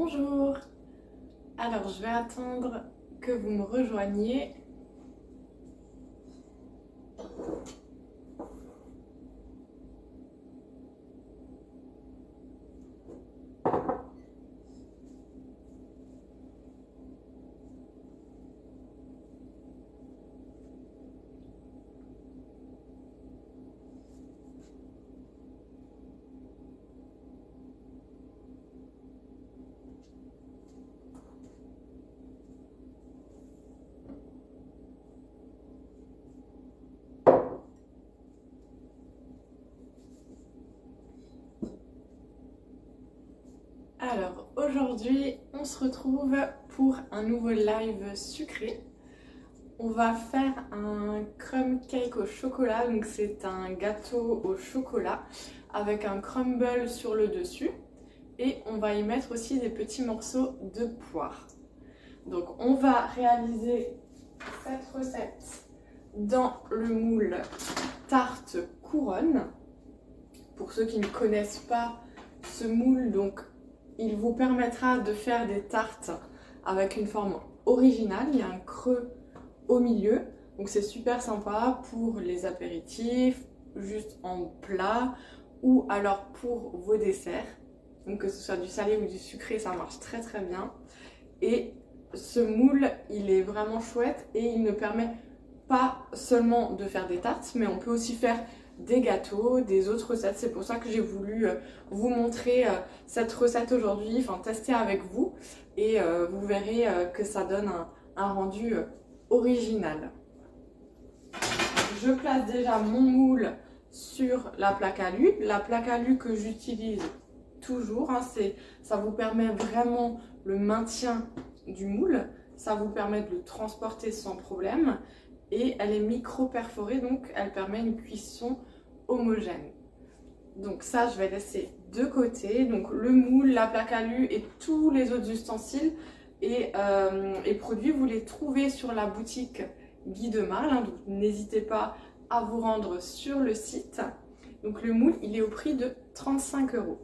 Bonjour. Alors je vais attendre que vous me rejoigniez. Alors aujourd'hui on se retrouve pour un nouveau live sucré. On va faire un crumb cake au chocolat, donc c'est un gâteau au chocolat avec un crumble sur le dessus et on va y mettre aussi des petits morceaux de poire. Donc on va réaliser cette recette dans le moule tarte couronne. Pour ceux qui ne connaissent pas ce moule, donc il vous permettra de faire des tartes avec une forme originale. Il y a un creux au milieu, donc c'est super sympa pour les apéritifs, juste en plat ou alors pour vos desserts. Donc que ce soit du salé ou du sucré, ça marche très très bien. Et ce moule, il est vraiment chouette et il ne permet pas seulement de faire des tartes, mais on peut aussi faire des gâteaux, des autres recettes. C'est pour ça que j'ai voulu vous montrer cette recette aujourd'hui, enfin tester avec vous, et vous verrez que ça donne un rendu original. Je place déjà mon moule sur la plaque à lu que j'utilise toujours, hein, ça vous permet vraiment le maintien du moule, ça vous permet de le transporter sans problème et elle est micro perforée, donc elle permet une cuisson homogène. Donc ça je vais laisser de côté. Donc le moule, la plaque à lu et tous les autres ustensiles et produits, vous les trouvez sur la boutique Guy de Marle, hein, donc n'hésitez pas à vous rendre sur le site. Donc le moule, il est au prix de 35 €.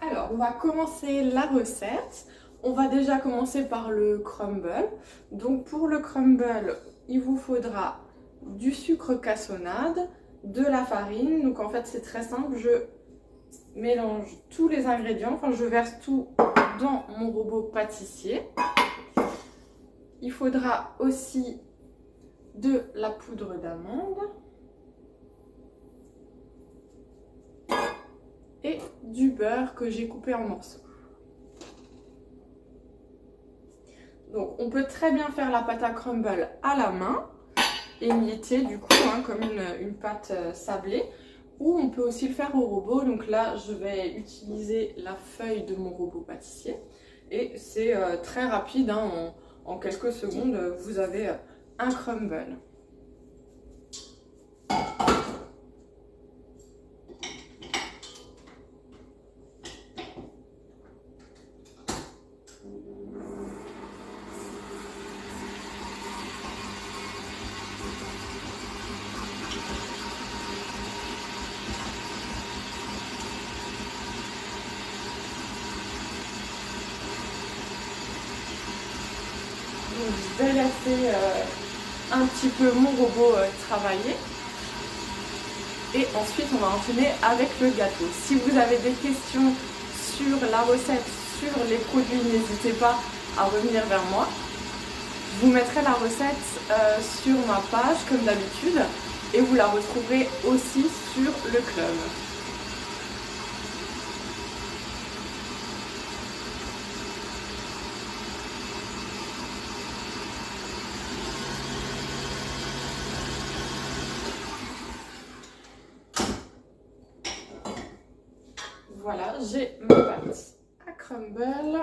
Alors on va commencer la recette. On va déjà commencer par le crumble. Donc pour le crumble, il vous faudra du sucre cassonade, de la farine. Donc en fait c'est très simple, je mélange tous les ingrédients, enfin je verse tout dans mon robot pâtissier. Il faudra aussi de la poudre d'amande et du beurre que j'ai coupé en morceaux. Donc on peut très bien faire la pâte à crumble à la main et mietter du coup, hein, comme une pâte sablée, ou on peut aussi le faire au robot. Donc là je vais utiliser la feuille de mon robot pâtissier et c'est très rapide, hein, en quelques secondes vous avez un crumble. Donc je vais laisser un petit peu mon robot travailler. Et ensuite on va enchaîner avec le gâteau. Si vous avez des questions sur la recette, sur les produits, n'hésitez pas à revenir vers moi. Je vous mettrai la recette sur ma page comme d'habitude et vous la retrouverez aussi sur le club. Voilà, j'ai ma pâte à crumble.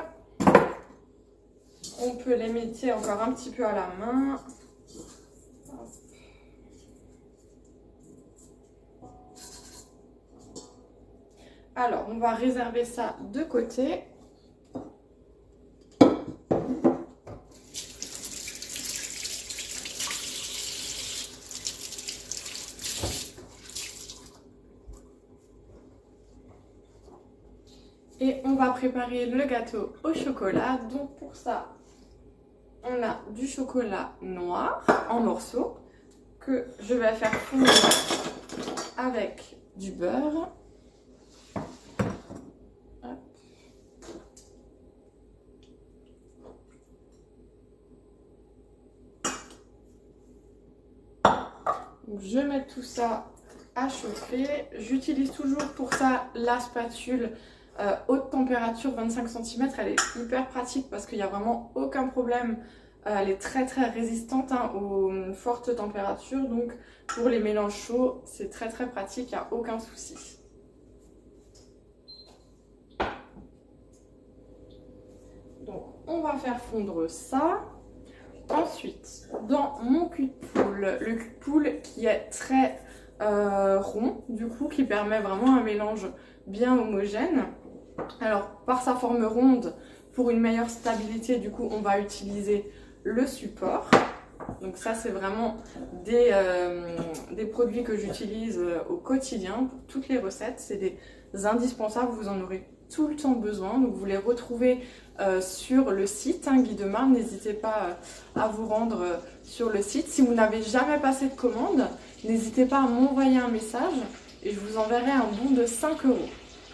On peut les mettre encore un petit peu à la main. Alors, on va réserver ça de côté. va préparer le gâteau au chocolat. Donc pour ça, on a du chocolat noir en morceaux que je vais faire fondre avec du beurre. Donc, je mets tout ça à chauffer. J'utilise toujours pour ça la spatule haute température 25 cm. Elle est hyper pratique parce qu'il n'y a vraiment aucun problème. Elle est très résistante aux fortes températures. Donc pour les mélanges chauds, c'est très pratique, il n'y a aucun souci. Donc on va faire fondre ça. Ensuite, dans mon cul de poule, le cul de poule qui est très rond, du coup, qui permet vraiment un mélange bien homogène. Alors, par sa forme ronde, pour une meilleure stabilité, du coup, on va utiliser le support. Donc ça, c'est vraiment des produits que j'utilise au quotidien pour toutes les recettes. C'est des indispensables, vous en aurez tout le temps besoin. Donc vous les retrouvez sur le site Guy de Marne. N'hésitez pas à vous rendre sur le site. Si vous n'avez jamais passé de commande, n'hésitez pas à m'envoyer un message et je vous enverrai un bon de 5 €.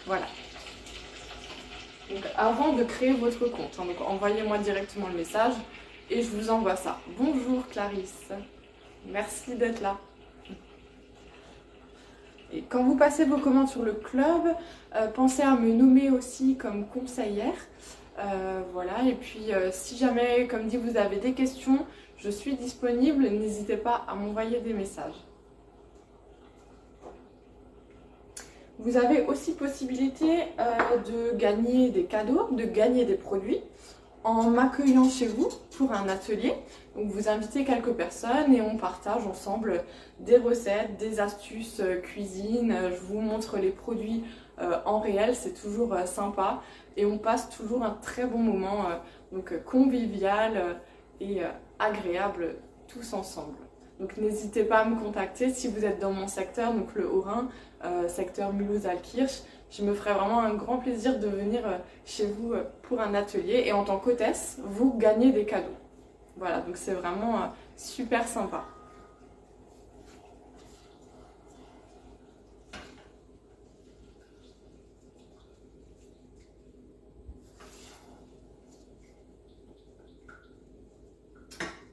Voilà. Donc avant de créer votre compte, donc envoyez-moi directement le message et je vous envoie ça. Bonjour Clarisse, merci d'être là. Et quand vous passez vos commandes sur le club, pensez à me nommer aussi comme conseillère. Voilà, et puis si jamais, comme dit, vous avez des questions, je suis disponible, n'hésitez pas à m'envoyer des messages. Vous avez aussi possibilité de gagner des cadeaux, de gagner des produits en m'accueillant chez vous pour un atelier. Donc vous invitez quelques personnes et on partage ensemble des recettes, des astuces cuisine. Je vous montre les produits en réel, c'est toujours sympa et on passe toujours un très bon moment donc convivial et agréable tous ensemble. Donc n'hésitez pas à me contacter si vous êtes dans mon secteur, donc le Haut-Rhin, secteur Mulhouse-Altkirch. Je me ferai vraiment un grand plaisir de venir chez vous pour un atelier et en tant qu'hôtesse, vous gagnez des cadeaux. Voilà, donc c'est vraiment super sympa.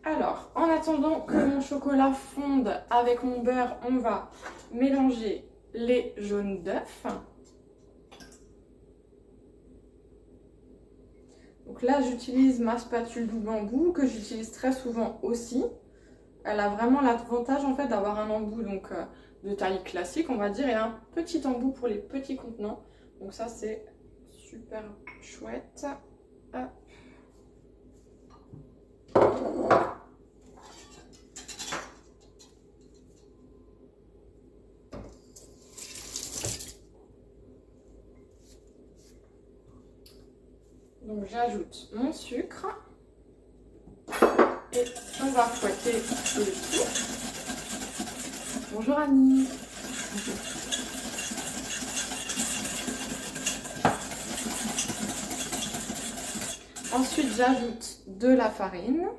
Alors, en attendant que mon chocolat fonde avec mon beurre, on va mélanger les jaunes d'œufs. Donc là, j'utilise ma spatule du bambou que j'utilise très souvent aussi. Elle a vraiment l'avantage en fait d'avoir un embout donc, de taille classique, on va dire, et un petit embout pour les petits contenants. Donc ça, c'est super chouette. Hop. Donc j'ajoute mon sucre et on va fouetter le tout. Bonjour Annie. Ensuite j'ajoute de la farine.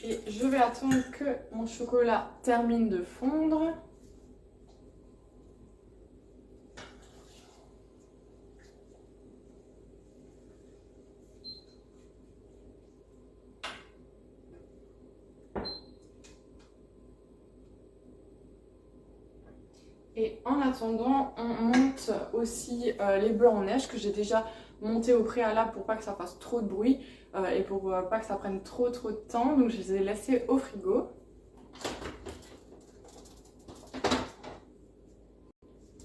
Et je vais attendre que mon chocolat termine de fondre. Et en attendant, on monte aussi les blancs en neige que j'ai déjà monté au préalable pour pas que ça fasse trop de bruit et pour pas que ça prenne trop de temps. Donc je les ai laissés au frigo.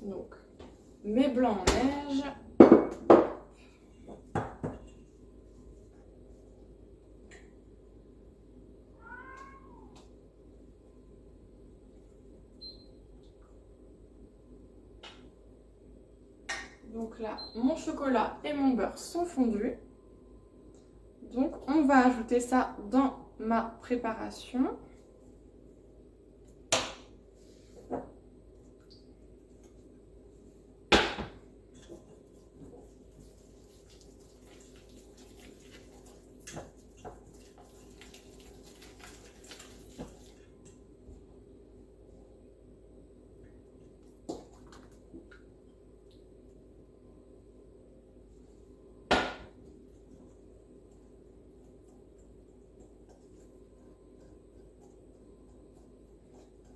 Donc mes blancs en neige. Donc là, mon chocolat et mon beurre sont fondus. Donc on va ajouter ça dans ma préparation.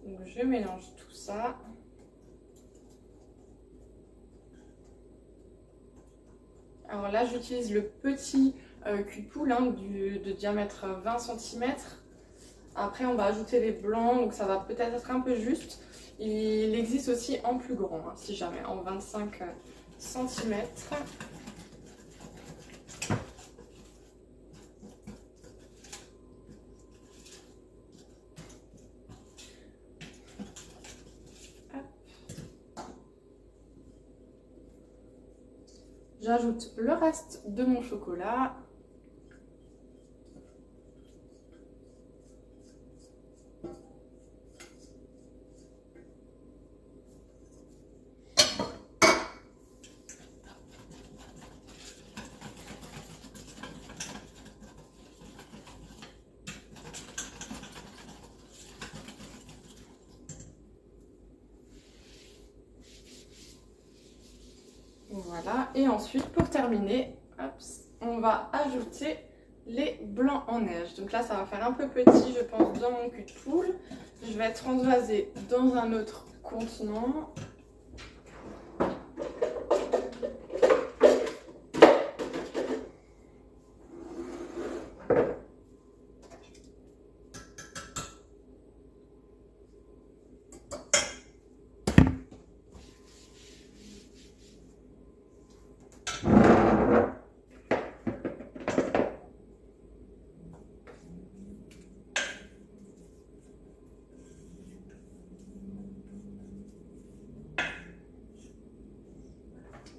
Donc je mélange tout ça. Alors là, j'utilise le petit cul de poule de diamètre 20 cm. Après, on va ajouter les blancs, donc ça va peut-être être un peu juste. Il existe aussi en plus grand, hein, si jamais, en 25 cm. J'ajoute le reste de mon chocolat. Voilà, et ensuite pour terminer, hop, on va ajouter les blancs en neige. Donc là ça va faire un peu petit je pense dans mon cul de poule. Je vais transvaser dans un autre contenant.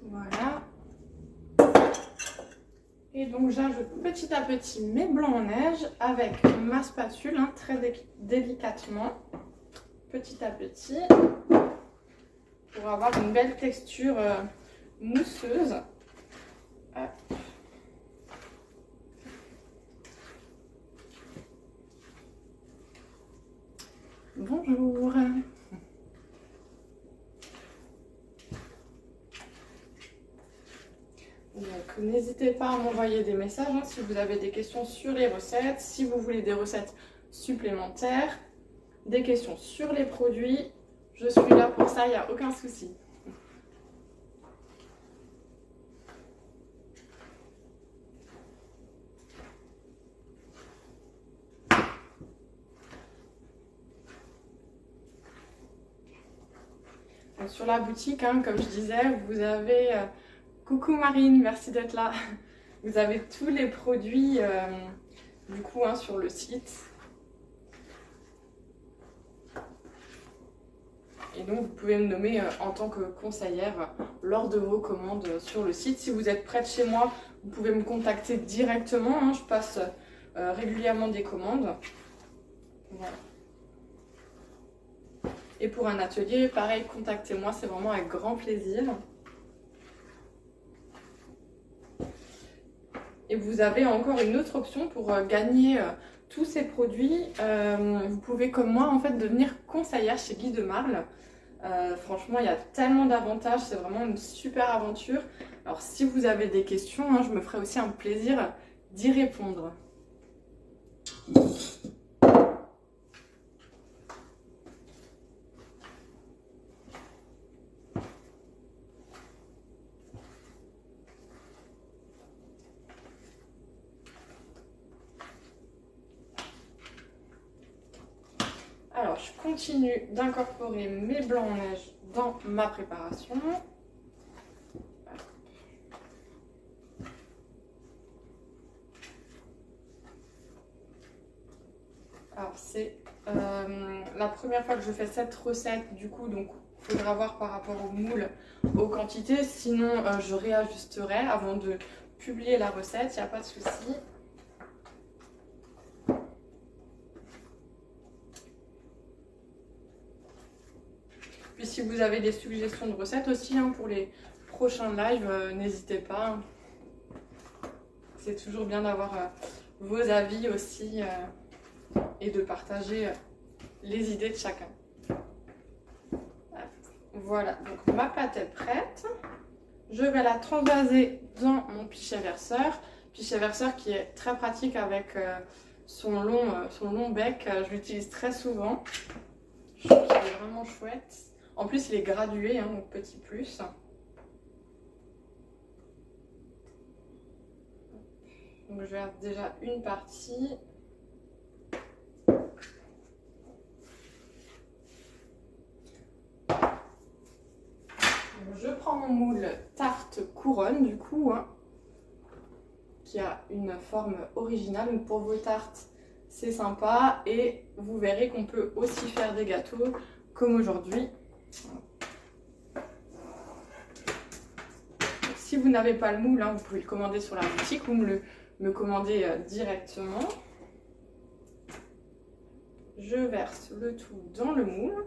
Voilà. Et donc j'ajoute petit à petit mes blancs en neige avec ma spatule, très délicatement, petit à petit, pour avoir une belle texture mousseuse. Hop. Bonjour. Donc n'hésitez pas à m'envoyer des messages si vous avez des questions sur les recettes, si vous voulez des recettes supplémentaires, des questions sur les produits. Je suis là pour ça, il n'y a aucun souci. Donc, sur la boutique, comme je disais, vous avez... Coucou Marine, merci d'être là. Vous avez tous les produits du coup sur le site. Et donc vous pouvez me nommer en tant que conseillère lors de vos commandes sur le site. Si vous êtes près de chez moi, vous pouvez me contacter directement. Je passe régulièrement des commandes. Voilà. Et pour un atelier, pareil, contactez-moi, c'est vraiment avec grand plaisir. Et vous avez encore une autre option pour gagner tous ces produits. Vous pouvez, comme moi, en fait, devenir conseillère chez Guy de Marle. Franchement, il y a tellement d'avantages, c'est vraiment une super aventure. Alors, si vous avez des questions, je me ferai aussi un plaisir d'y répondre. Alors, je continue d'incorporer mes blancs en neige dans ma préparation. Alors, c'est la première fois que je fais cette recette, du coup, donc il faudra voir par rapport au moule, aux quantités. Sinon, je réajusterai avant de publier la recette, il n'y a pas de souci. Puis si vous avez des suggestions de recettes aussi hein, pour les prochains lives, n'hésitez pas. C'est toujours bien d'avoir vos avis aussi et de partager les idées de chacun. Voilà, donc ma pâte est prête. Je vais la transvaser dans mon pichet verseur. Pichet verseur qui est très pratique avec son long bec. Je l'utilise très souvent. Je trouve qu'il est vraiment chouette. En plus, il est gradué, hein, donc petit plus. Donc je verse déjà une partie. Je prends mon moule tarte couronne du coup, hein, qui a une forme originale. Donc pour vos tartes, c'est sympa. Et vous verrez qu'on peut aussi faire des gâteaux comme aujourd'hui. Si vous n'avez pas le moule, hein, vous pouvez le commander sur la boutique ou me commander directement. Je verse le tout dans le moule.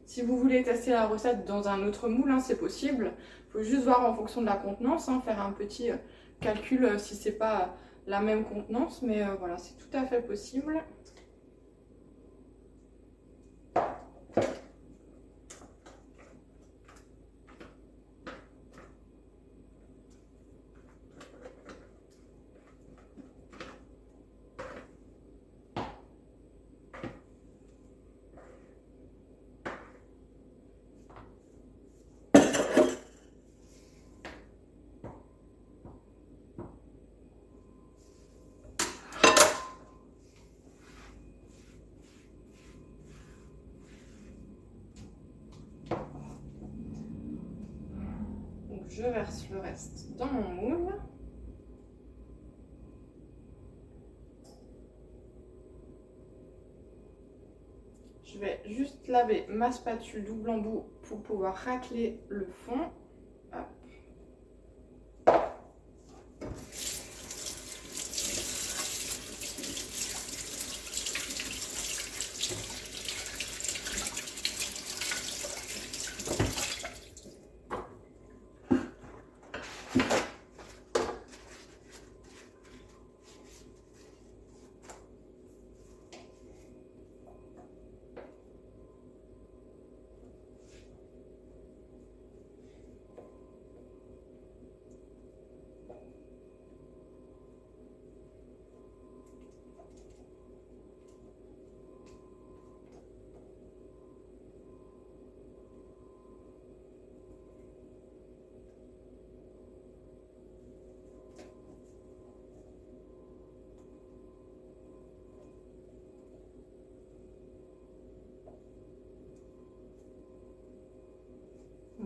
Si vous voulez tester la recette dans un autre moule, hein, c'est possible. Il faut juste voir en fonction de la contenance, hein, faire un petit calcul si c'est pas la même contenance. Mais voilà, c'est tout à fait possible. Je verse le reste dans mon moule. Je vais juste laver ma spatule double embout pour pouvoir racler le fond. Hop.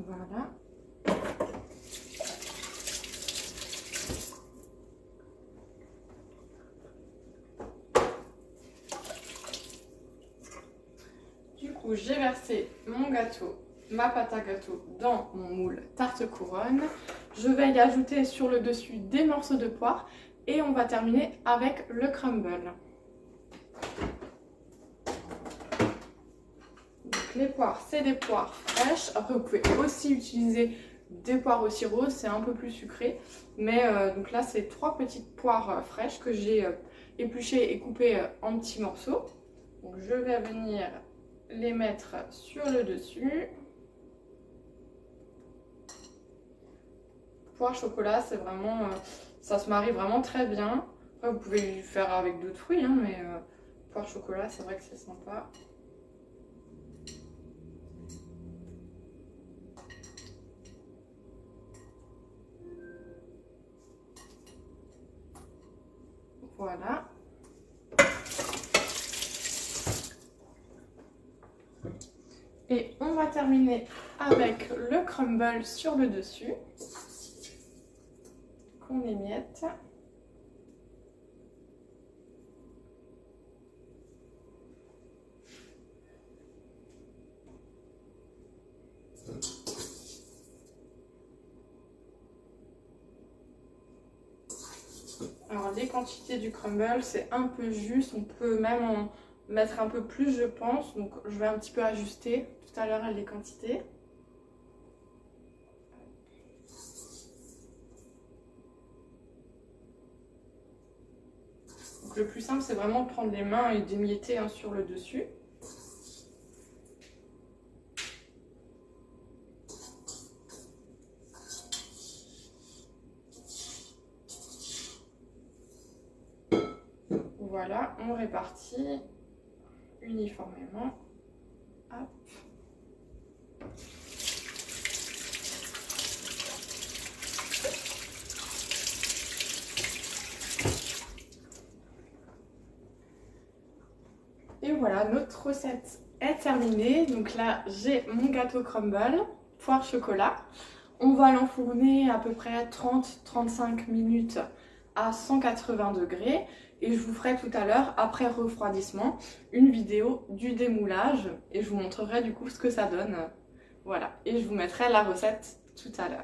Voilà. Du coup, j'ai versé mon gâteau, ma pâte à gâteau dans mon moule tarte couronne. Je vais y ajouter sur le dessus des morceaux de poire et on va terminer avec le crumble. Donc les poires, c'est des poires fraîches. Après, vous pouvez aussi utiliser des poires au sirop, c'est un peu plus sucré. Mais donc là, c'est 3 petites poires fraîches que j'ai épluchées et coupées en petits morceaux. Donc je vais venir les mettre sur le dessus. Poire chocolat, c'est vraiment, ça se marie vraiment très bien. Après, vous pouvez le faire avec d'autres fruits, hein, mais poire chocolat, c'est vrai que c'est sympa. Voilà. Et on va terminer avec le crumble sur le dessus. qu'on émiette. Alors les quantités du crumble, c'est un peu juste, on peut même en mettre un peu plus je pense, donc je vais un petit peu ajuster tout à l'heure les quantités. Donc le plus simple c'est vraiment de prendre les mains et d'émietter sur le dessus. Voilà, on répartit uniformément. Hop. Et voilà, notre recette est terminée. Donc là, j'ai mon gâteau crumble, poire chocolat. On va l'enfourner à peu près 30-35 minutes à 180 degrés. Et je vous ferai tout à l'heure, après refroidissement, une vidéo du démoulage. Et je vous montrerai du coup ce que ça donne. Voilà, et je vous mettrai la recette tout à l'heure.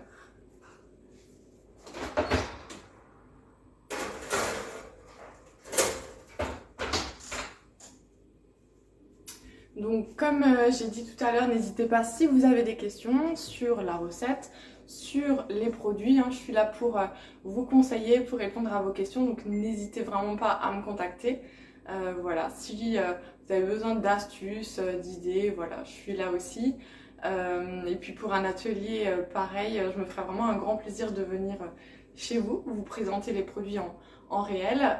Donc comme j'ai dit tout à l'heure, n'hésitez pas si vous avez des questions sur la recette, sur les produits, je suis là pour vous conseiller, pour répondre à vos questions, donc n'hésitez vraiment pas à me contacter. Voilà, si vous avez besoin d'astuces, d'idées, voilà, je suis là aussi. Et puis pour un atelier pareil, je me ferai vraiment un grand plaisir de venir chez vous, vous présenter les produits en réel.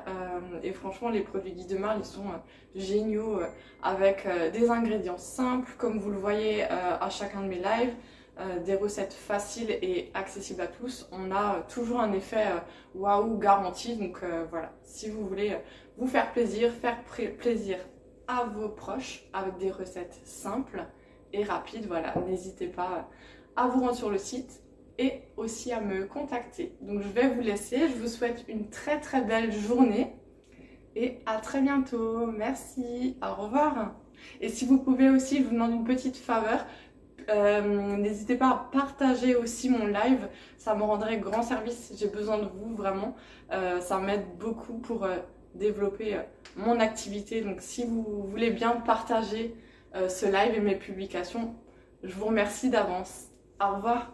Et franchement, les produits Guy de Marle, ils sont géniaux avec des ingrédients simples, comme vous le voyez à chacun de mes lives, des recettes faciles et accessibles à tous. On a toujours un effet waouh garanti. Donc voilà, si vous voulez vous faire plaisir à vos proches avec des recettes simples et rapides, voilà, n'hésitez pas à vous rendre sur le site et aussi à me contacter. Donc je vais vous laisser, je vous souhaite une très très belle journée et à très bientôt. Merci, au revoir. Et si vous pouvez aussi, je vous demande une petite faveur, n'hésitez pas à partager aussi mon live, ça me rendrait grand service, j'ai besoin de vous vraiment, ça m'aide beaucoup pour développer mon activité. Donc si vous voulez bien partager ce live et mes publications, je vous remercie d'avance. Au revoir.